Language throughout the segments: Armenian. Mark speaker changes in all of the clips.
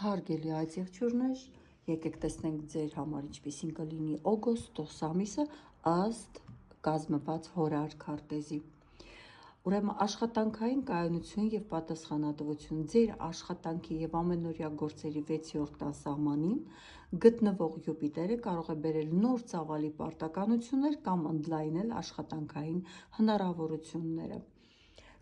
Speaker 1: Հարգելի այցեղջյուրներ, եկեք տեսնենք ձեր համար ինչպիսին կլինի օգոստոս ամիսը ըստ կազմված հորար քարտեզի։ Ուրեմն աշխատանքային կայունություն եւ պատասխանատվություն ձեր աշխատանքի եւ ամենօրյա գործերի 6-րդ տասահմանին գտնվող Յուպիտերը կարող է բերել նոր ծավալի պարտականություններ կամ ընդլայնել աշխատանքային հնարավորությունները։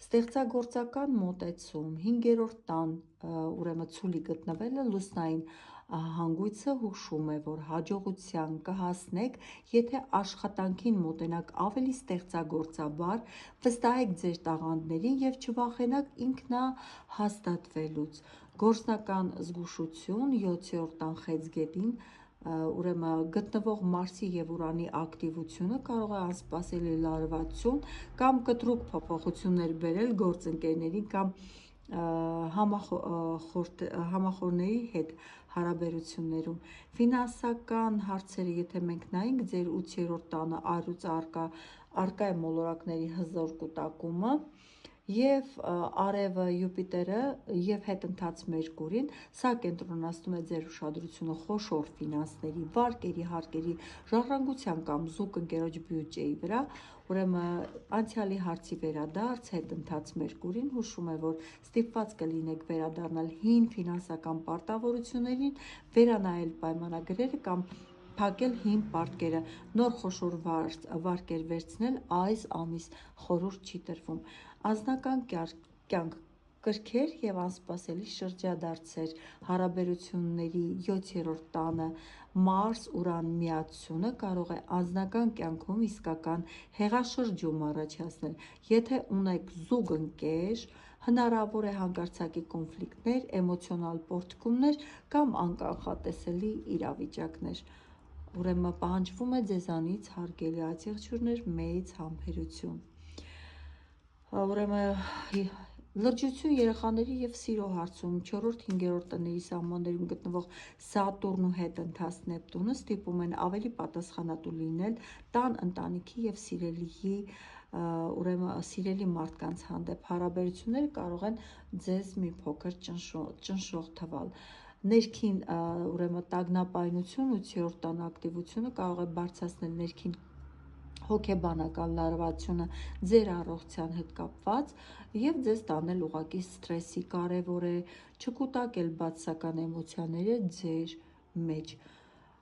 Speaker 1: Ստեղծագործական մոտեցում 5-րդ տան ուրեմն ցուլի գտնվելը լուսնային հանգույցը հուշում է, որ հաջողության կհասնեք, եթե աշխատանքին մոտենաք ավելի ստեղծագործաբար, վստահեք ձեր տաղանդներին եւ չվախենաք ինքնահաստատվելուց։ Գործնական զգուշություն 7-րդ տան խեցգետին ուրեմն գտնվող Մարսի եւ Ուրանի ակտիվությունը կարող է անսպասելի լարվածություն կամ կտրուկ փոփոխություններ բերել գործընկերների կամ համախոհների հետ հարաբերություններում։ Ֆինանսական հարցերը, եթե մենք նայենք ձեր 8-րդ տանը առյուծ առկա է մոլորակների հզոր կուտակումը եւ արևը Յուպիտերը եւ հետընթաց Մերկուրին, սա կենտրոնացնում է ձեր ուշադրությունը խոշոր ֆինանսների, վարկերի, հարկերի, ժառանգության կամ զուգընկերոջ բյուջեի վրա, ուրեմն անցյալի հարցի վերադարձ հետընթաց Մերկուրին հուշում է, որ ստիպված կլինեք վերադառնալ հին ֆինանսական պարտավորություններին, վերանայել պայմանագրերը կամ փակել հին պարտքերը, նոր խոշոր վարկեր վերցնել այս ամիս խորհուրդ չի տրվում։ Անձնական կյանք կրքեր եւ անսպասելի շրջադարձեր հարաբերությունների 7-րդ տանը Մարս-Ուրան միացությունը կարող է անձնական կյանքում իսկական հեղաշրջում առաջացնել։ Եթե ունեք զուգընկեր, հնարավոր է հանկարծակի կոնֆլիկտներ, էմոցիոնալ պոռթկումներ կամ անկանխատեսելի իրավիճակներ։ Ուրեմն պահանջվում է ձեզանից, հարգելի այցեղջյուրներ, մեծ համբերություն։ Ուրեմն լրջություն երեխաների եւ սիրո հարցում 4-5-րդ տների սահմաններում գտնվող Սատուրն ու հետընթաց Նեպտունը ստիպում են ավելի պատասխանատու լինել տան, ընտանիքի եւ սիրելի մարդկանց հանդեպ։ Հարաբերությունները կարող են ձեզ մի փոքր ճնշող թվալ։ Ներքին ուրեմն տագնապայնություն 8-րդ տան ակտիվությունը կարող է բարձրացնել ներքին հոգեբանական լարվածությունը ձեր առողջության հետ կապված եւ ձեզ տանել ուղղակի սթրեսի։ Կարևոր է չկուտակել բացասական էմոցիաները ձեր մեջ։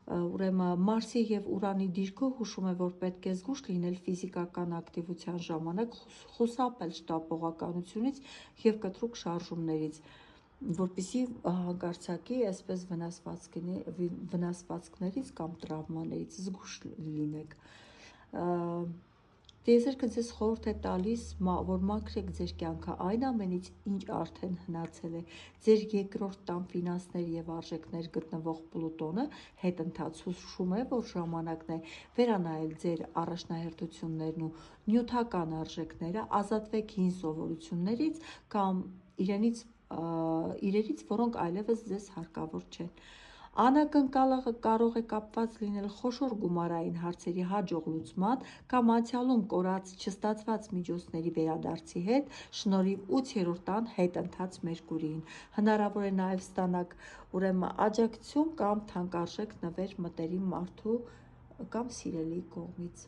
Speaker 1: Ուրեմն Մարսի եւ Ուրանի դիրքը հուշում է, որ պետք է զգույշ լինել ֆիզիկական ակտիվության ժամանակ, խուսափել շտապողականությունից եւ կտրուկ շարժումներից, որպեսզի հանկարծակի այսպես վնասվածքներից կամ տրավմաներից զգույշ լինեք։ Տիեզերքը ձեզ խորհուրդ է տալիս, որ մաքրեք ձեր կյանքը այն ամենից, ինչ արդեն հնացել է։ Ձեր 2-րդ տան ֆինանսներ եւ արժեքներ գտնվող Պլուտոնը հետընթաց հուշում է, որ ժամանակն է վերանայել ձեր առաջնահերթություններն ու նյութական արժեքները, ազատվեք հին սովորություններից կամ իրերից, որոնք այլևս ձեզ հարկավոր չեն։ Անակնկալը կարող է կապված լինել խոշոր գումարային հարցերի հաջող լուծման կամ անցյալում կորած չստացված միջոցների վերադարձի հետ շնորհիվ 8-րդ տան հետընթաց Մերկուրիին։ Հնարավոր է նաև ստանաք ուրեմն աջակցություն կամ թանկարժեք նվեր մտերիմ մարդու կամ սիրելիի կողմից։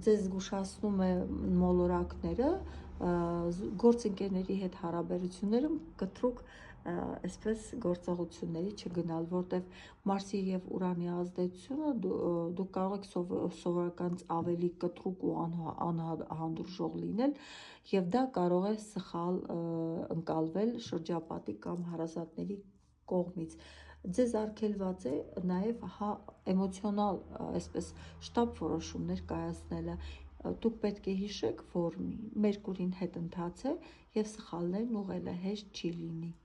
Speaker 1: Ձեզ զգուշացնում է մոլորակները, գործընկերների հետ հարաբերություններում կտրուկ այսպես գործողությունների չգնալ, որտեվ Մարսի եւ Ուրանի ազդեցությունը դուք կարող եք սովորականից ավելի կտրուկ ու անհանդուրժող լինել եւ դա կարող է սխալ ընկալվել շրջապատի կամ հարազատների կողմից։ Ձեզ արգելված է նաև էմոցիոնալ այսպես շտապ որոշումներ կայացնելը։ Դուք պետք է հիշեք, որ Մերկուրին հետընթաց է եւ սխալներն ուղղելը հեշտ չի լինի։